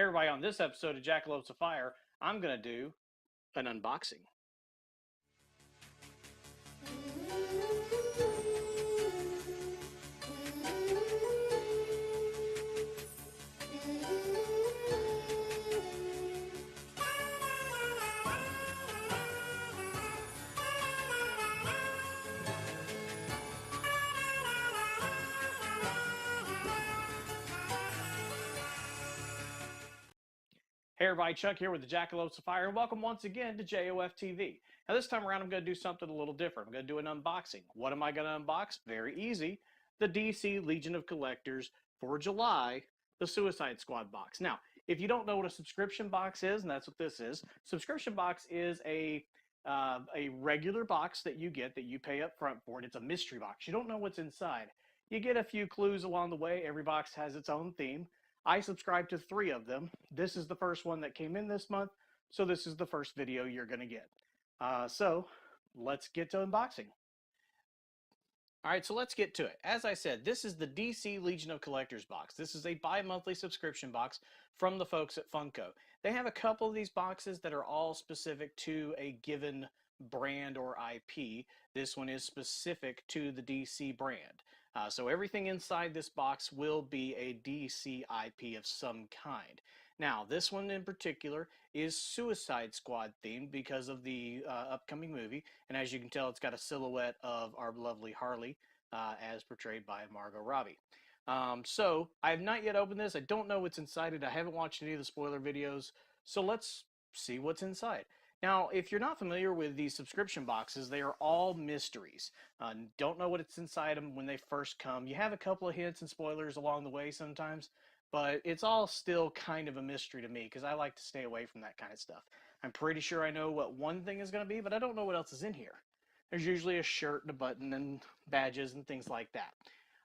Hey everybody, on this episode of Jackalopes of Fire, I'm going to do an unboxing. Hey everybody, Chuck here with the Jackalopes of Fire, and welcome once again to JOF TV. Now this time around I'm going to do something a little different. I'm going to do an unboxing. What am I going to unbox? Very easy. The DC Legion of Collectors for July, the Suicide Squad box. Now, if you don't know what a subscription box is, and that's what this is, subscription box is a regular box that you get that you pay up front for it. It's a mystery box. You don't know what's inside. You get a few clues along the way. Every box has its own theme. I subscribe to 3 of them. This is the first one that came in this month, so this is the first video you're going to get. So let's get to unboxing. All right, so let's get to it. As I said, this is the DC Legion of Collectors box. This is a bi-monthly subscription box from the folks at Funko. They have a couple of these boxes that are all specific to a given brand or IP. This one is specific to the DC brand. So everything inside this box will be a DC IP of some kind. Now, this one in particular is Suicide Squad themed because of the upcoming movie. And as you can tell, it's got a silhouette of our lovely Harley as portrayed by Margot Robbie. So I have not yet opened this. I don't know what's inside it. I haven't watched any of the spoiler videos. So let's see what's inside. Now, if you're not familiar with these subscription boxes, they are all mysteries. Don't know what it's inside them when they first come. You have a couple of hints and spoilers along the way sometimes, but it's all still kind of a mystery to me because I like to stay away from that kind of stuff. I'm pretty sure I know what one thing is going to be, but I don't know what else is in here. There's usually a shirt and a button and badges and things like that.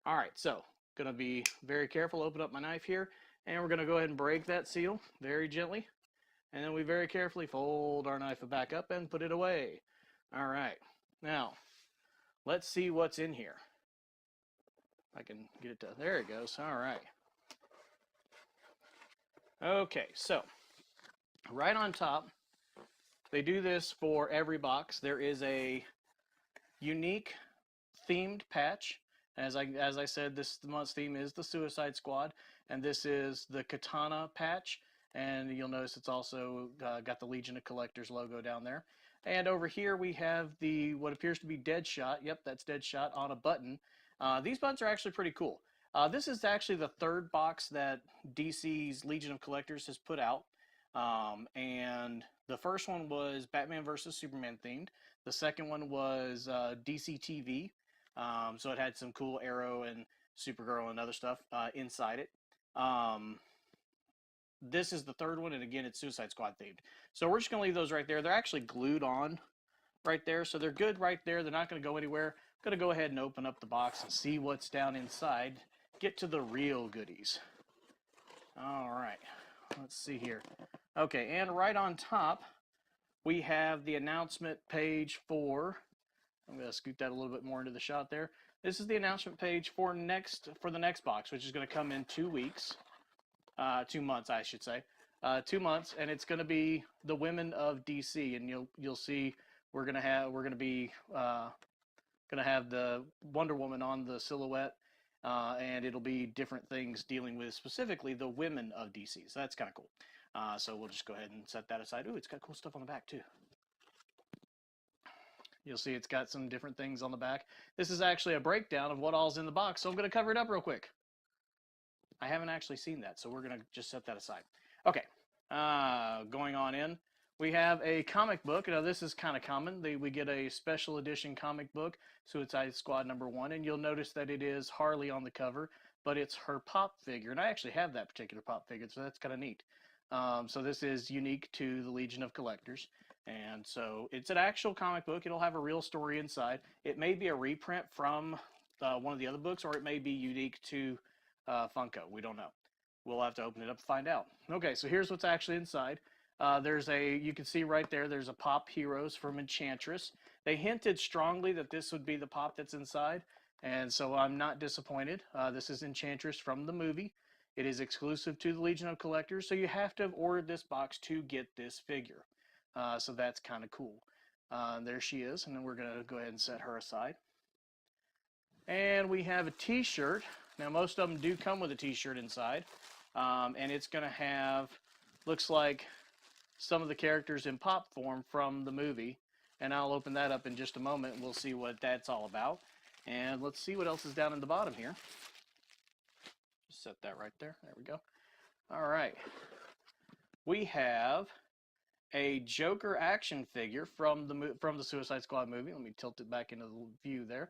All right, so going to be very careful, open up my knife here, and we're going to go ahead and break that seal very gently. And then we very carefully fold our knife back up and put it away. All right, now let's see what's in here. I can get it to, there it goes. All right. Okay, so right on top, they do this for every box. There is a unique themed patch. As I said, this month's theme is the Suicide Squad, and this is the Katana patch. And you'll notice it's also got the Legion of Collectors logo down there. And over here we have the what appears to be Deadshot. Yep, that's Deadshot on a button. These buttons are actually pretty cool. This is actually the 3rd box that DC's Legion of Collectors has put out. And the first one was Batman vs. Superman themed. The second one was DC TV. So it had some cool Arrow and Supergirl and other stuff inside it. This is the 3rd one, and again, it's Suicide Squad themed. So we're just going to leave those right there. They're actually glued on right there, so they're good right there. They're not going to go anywhere. I'm going to go ahead and open up the box and see what's down inside. Get to the real goodies. All right, let's see here. Okay, and right on top, we have the announcement page for, I'm going to scoot that a little bit more into the shot there. This is the announcement page for the next box, which is going to come in 2 weeks. 2 months, I should say. 2 months, and it's going to be the women of DC, and you'll see we're going to have the Wonder Woman on the silhouette, and it'll be different things dealing with specifically the women of DC. So that's kind of cool. So we'll just go ahead and set that aside. Ooh, it's got cool stuff on the back too. You'll see it's got some different things on the back. This is actually a breakdown of what all's in the box, so I'm going to cover it up real quick. I haven't actually seen that, so we're going to just set that aside. Okay, going on in, we have a comic book. Now, this is kind of common. We get a special edition comic book, Suicide Squad #1, and you'll notice that it is Harley on the cover, but it's her pop figure, and I actually have that particular pop figure, so that's kind of neat. So this is unique to the Legion of Collectors, and so it's an actual comic book. It'll have a real story inside. It may be a reprint from one of the other books, or it may be unique to Funko. We don't know. We'll have to open it up to find out. Okay, so here's what's actually inside. You can see right there, there's a Pop Heroes from Enchantress. They hinted strongly that this would be the pop that's inside, and so I'm not disappointed. This is Enchantress from the movie, It is exclusive to the Legion of Collectors, so you have to have ordered this box to get this figure. So that's kind of cool. There she is, and then we're going to go ahead and set her aside. And we have a t-shirt. Now, most of them do come with a t-shirt inside, and it's going to have, looks like, some of the characters in pop form from the movie. And I'll open that up in just a moment, and we'll see what that's all about. And let's see what else is down in the bottom here. Just set that right there. There we go. All right. We have a Joker action figure from the Suicide Squad movie. Let me tilt it back into the view there.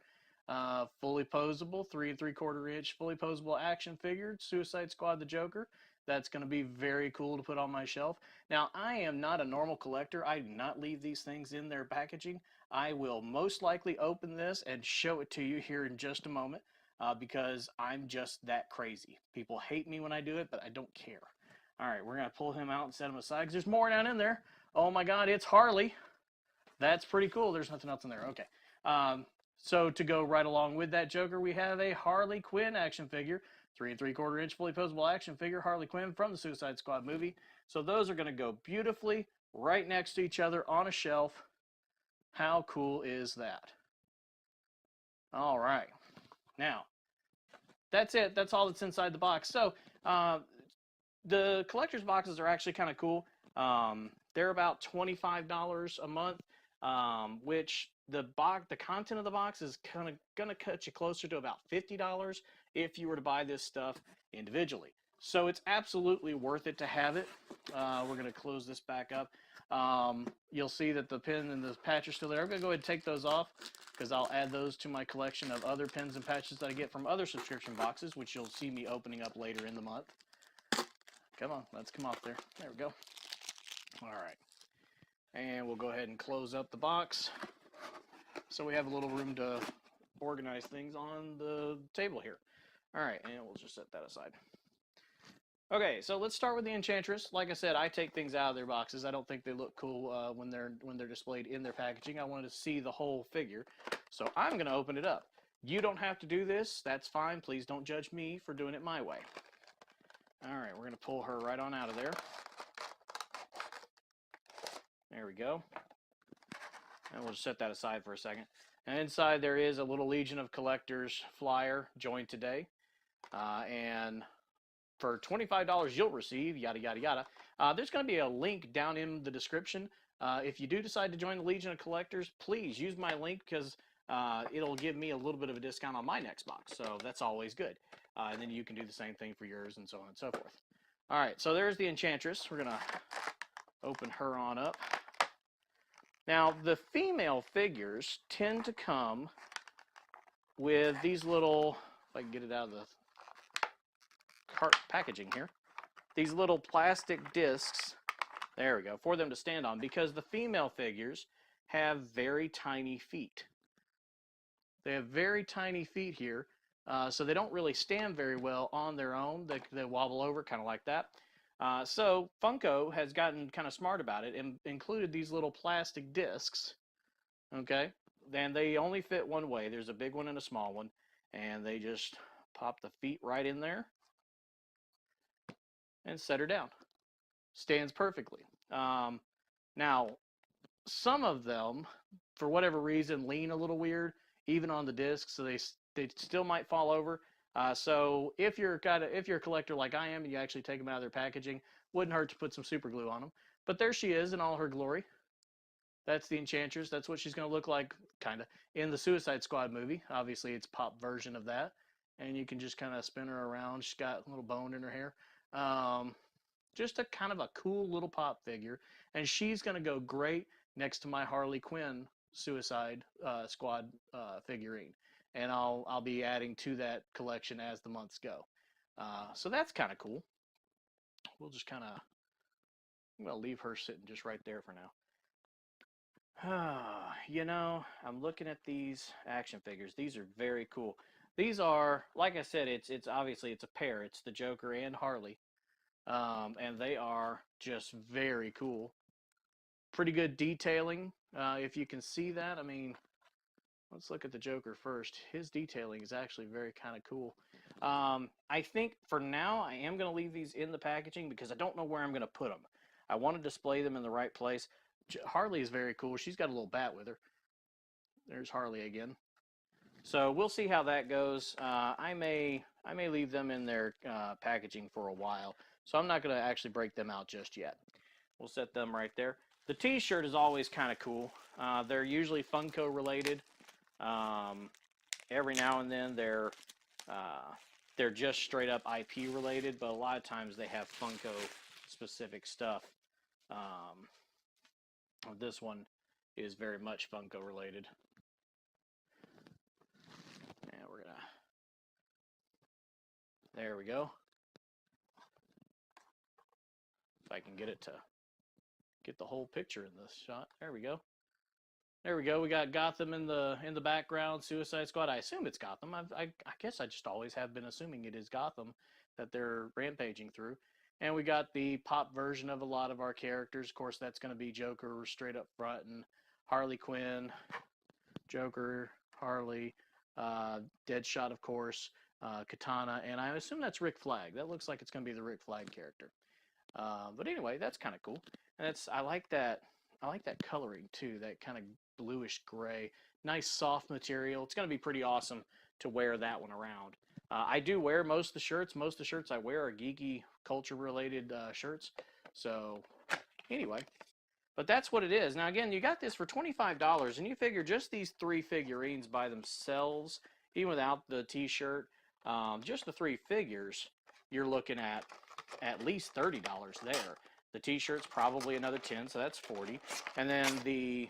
Fully posable, 3 3/4 inch fully posable action figure, Suicide Squad the Joker. That's going to be very cool to put on my shelf. Now, I am not a normal collector. I do not leave these things in their packaging. I will most likely open this and show it to you here in just a moment because I'm just that crazy. People hate me when I do it, but I don't care. All right, we're going to pull him out and set him aside because there's more down in there. Oh my God, it's Harley. That's pretty cool. There's nothing else in there. Okay. So to go right along with that Joker, we have a Harley Quinn action figure, 3 3/4 inch fully posable action figure, Harley Quinn from the Suicide Squad movie. So those are going to go beautifully right next to each other on a shelf. How cool is that? All right. Now, that's it. That's all that's inside the box. So the collector's boxes are actually kind of cool. They're about $25 a month, which the content of the box is kind of going to cut you closer to about $50 if you were to buy this stuff individually. So it's absolutely worth it to have it. We're going to close this back up. You'll see that the pin and the patch are still there. I'm going to go ahead and take those off because I'll add those to my collection of other pins and patches that I get from other subscription boxes, which you'll see me opening up later in the month. Come on, let's come off there. There we go. All right. And we'll go ahead and close up the box so we have a little room to organize things on the table here. All right, and we'll just set that aside. Okay, so let's start with the Enchantress. Like I said, I take things out of their boxes. I don't think they look cool when they're displayed in their packaging. I wanted to see the whole figure, so I'm going to open it up. You don't have to do this. That's fine. Please don't judge me for doing it my way. All right, we're going to pull her right on out of there. There we go. And we'll just set that aside for a second. And inside there is a little Legion of Collectors flyer, join today. And for $25 you'll receive, yada, yada, yada. There's going to be a link down in the description. If you do decide to join the Legion of Collectors, please use my link because it'll give me a little bit of a discount on my next box. So that's always good. And then you can do the same thing for yours and so on and so forth. All right, so there's the Enchantress. We're going to open her on up. Now, the female figures tend to come with these little, if I can get it out of the cart packaging here, these little plastic discs, there we go, for them to stand on because the female figures have very tiny feet. They have very tiny feet here, so they don't really stand very well on their own. They wobble over kind of like that. So Funko has gotten kind of smart about it and included these little plastic discs, okay? And they only fit one way. There's a big one and a small one, and they just pop the feet right in there and set her down. Stands perfectly. Now, some of them, for whatever reason, lean a little weird, even on the disc, so they still might fall over. So if you're a collector like I am and you actually take them out of their packaging, wouldn't hurt to put some super glue on them. But there she is in all her glory. That's the Enchantress. That's what she's going to look like, kind of, in the Suicide Squad movie. Obviously, it's a pop version of that. And you can just kind of spin her around. She's got a little bone in her hair. Just a kind of a cool little pop figure. And she's going to go great next to my Harley Quinn Suicide Squad figurine. And I'll be adding to that collection as the months go. So that's kind of cool. We'll just kind of, I'm going to leave her sitting just right there for now. You know, I'm looking at these action figures. These are very cool. These are, like I said, it's obviously it's a pair. It's the Joker and Harley. And they are just very cool. Pretty good detailing. If you can see that, I mean, Let's look at the Joker first. His detailing is actually very kind of cool. I think for now I am going to leave these in the packaging because I don't know where I'm going to put them. I want to display them in the right place. Harley is very cool. She's got a little bat with her. There's Harley again. So we'll see how that goes. I may leave them in their packaging for a while. So I'm not going to actually break them out just yet. We'll set them right there. The T-shirt is always kind of cool. They're usually Funko related. Every now and then they're just straight up IP related, but a lot of times they have Funko specific stuff. This one is very much Funko related. And we're gonna, there we go. If I can get it to get the whole picture in this shot. There we go. There we go. We got Gotham in the background. Suicide Squad. I assume it's Gotham. I guess I just always have been assuming it is Gotham that they're rampaging through. And we got the pop version of a lot of our characters. Of course, that's going to be Joker straight up front, and Harley Quinn, Joker, Harley, Deadshot, of course, Katana, and I assume that's Rick Flag. That looks like it's going to be the Rick Flag character. But anyway, that's kind of cool. And I like that coloring too. That kind of bluish gray, nice soft material. It's going to be pretty awesome to wear that one around. I do wear most of the shirts. Most of the shirts I wear are geeky, culture-related shirts. So anyway, but that's what it is. Now again, you got this for $25, and you figure just these 3 figurines by themselves, even without the T-shirt, just the 3 figures, you're looking at least $30 there. The T-shirt's probably another 10, so that's 40. And then the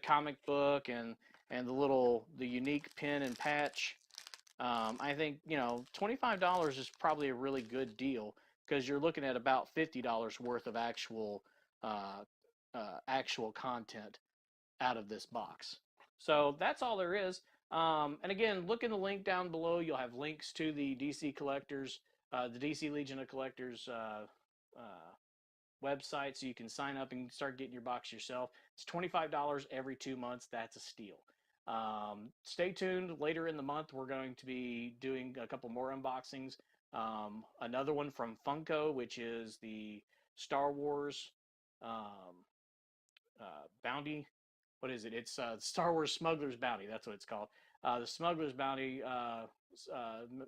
comic book and the unique pin and patch. I think, you know, $25 is probably a really good deal because you're looking at about $50 worth of actual content out of this box. So that's all there is. And again, look in the link down below. You'll have links to the DC Collectors, the DC Legion of Collectors website, so you can sign up and start getting your box yourself. It's $25 every 2 months. That's a steal. Stay tuned. Later in the month, we're going to be doing a couple more unboxings. Another one from Funko, which is the Star Wars Bounty. What is it? It's Star Wars Smuggler's Bounty. That's what it's called. The Smuggler's Bounty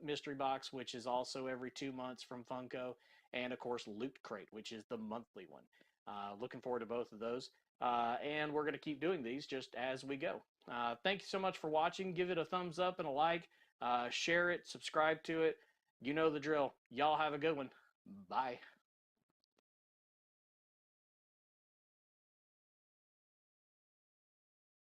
mystery box, which is also every 2 months from Funko. And, of course, Loot Crate, which is the monthly one. Looking forward to both of those. And we're going to keep doing these just as we go. Thank you so much for watching. Give it a thumbs up and a like. Share it. Subscribe to it. You know the drill. Y'all have a good one. Bye.